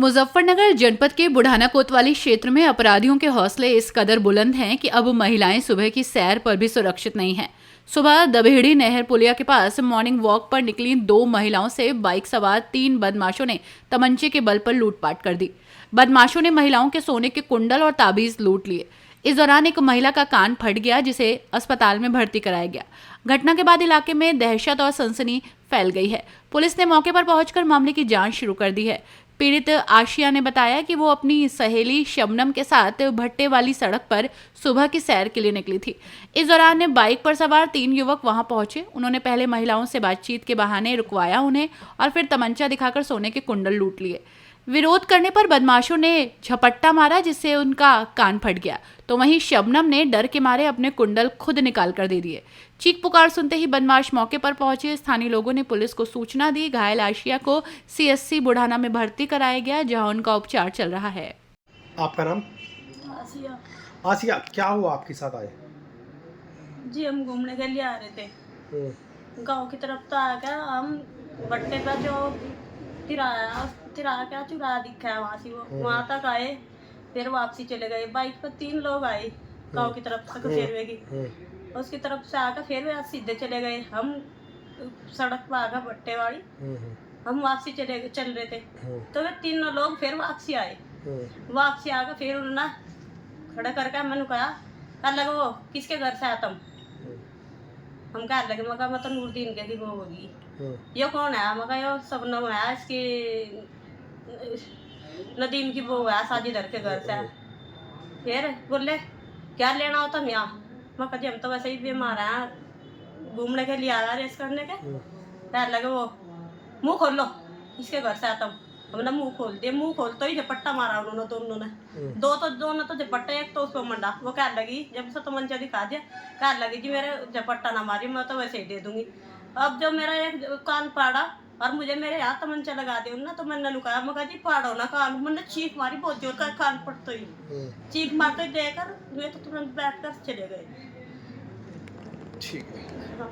मुजफ्फरनगर जनपद के बुढ़ाना कोतवाली क्षेत्र में अपराधियों के हौसले इस कदर बुलंद हैं कि अब महिलाएं सुबह की सैर पर भी सुरक्षित नहीं हैं। सुबह दबेड़ी नहर पुलिया के पास मॉर्निंग वॉक पर निकली 2 महिलाओं से बाइक सवार 3 बदमाशों ने तमंचे के बल पर लूटपाट कर दी। बदमाशों ने महिलाओं के सोने के कुंडल और ताबीज लूट लिए। इस दौरान एक महिला का कान फट गया, जिसे अस्पताल में भर्ती कराया गया। घटना के बाद इलाके में दहशत और सनसनी फैल गई है। पुलिस ने मौके पर पहुंचकर मामले की जांच शुरू कर दी है। पीड़ित आशिया ने बताया कि वो अपनी सहेली शबनम के साथ भट्टे वाली सड़क पर सुबह की सैर के लिए निकली थी। इस दौरान बाइक पर सवार 3 युवक वहां पहुंचे। उन्होंने पहले महिलाओं से बातचीत के बहाने रुकवाया उन्हें और फिर तमंचा दिखाकर सोने के कुंडल लूट लिए। विरोध करने पर बदमाशों ने झपट्टा मारा, जिससे उनका कान फट गया। तो वहीं शबनम ने डर के मारे अपने कुंडल खुद निकाल कर दे दिए। चीख पुकार सुनते ही बदमाश मौके पर पहुंचे। स्थानीय लोगों ने पुलिस को सूचना दी। घायल आशिया को सीएससी बुढ़ाना में भर्ती कराया गया, जहां उनका उपचार चल रहा है। आपका नाम? आसिया। आसिया, क्या हुआ आपके साथ आए? जी हम घूमने के लिए आ रहे थे गांव की तरफ। तो आ गया हम भट्टे का जो तिराया क्या चुराया दिखा है वहाँ से वो वहाँ तक आए, फिर वापसी चले गए। बाइक पर 3 लोग आए गांव की तरफ तक फेरवे की, उसकी तरफ से आकर फिर वे सीधे चले गए। हम सड़क पर आकर भट्टे वाली हम वापसी चल रहे थे, तो वे 3 लोग फिर वापसी आए। वापसी आकर फिर उन्होंने खड़ा करके मैंने कहा लगा वो किसके घर से आया तुम? हम कह लगे मका मैं तो नूरदीन के वो होगी। ये कौन है? मका यो सबनम है, इसकी नदीम की वो है, साजिदर के घर से। फिर बोले क्या लेना हो तुम यहाँ? मका जी हम तो वैसे ही बीमार हैं, घूमने के लिए आया रेस करने के। कह लगे वो मुँह खोल लो, इसके घर से आया तुम। हमने मुंह खोल दिया। मुंह खोल तो ही झपट्टा मारा उन्होंने दोनों ने। दोनों तो झपट्टा, एक तो उसको मंडा। वो कह लगी जब से तमंचा दिखा दिया, कह लगी जी मेरे झपट्टा ना मारी, मैं तो वैसे ही दे दूंगी। अब जो मेरा एक कान फाड़ा और मुझे मेरे यहाँ तमंचा लगा दिया ना, तो मैंने लुकाया। मैं कहा जी फाड़ो ना कान। मैंने चीख मारी बहुत जोर का, कान फट तो ही चीख मारते देकर वे तो तुरंत बैठ कर चले गए। ठीक है। हाँ।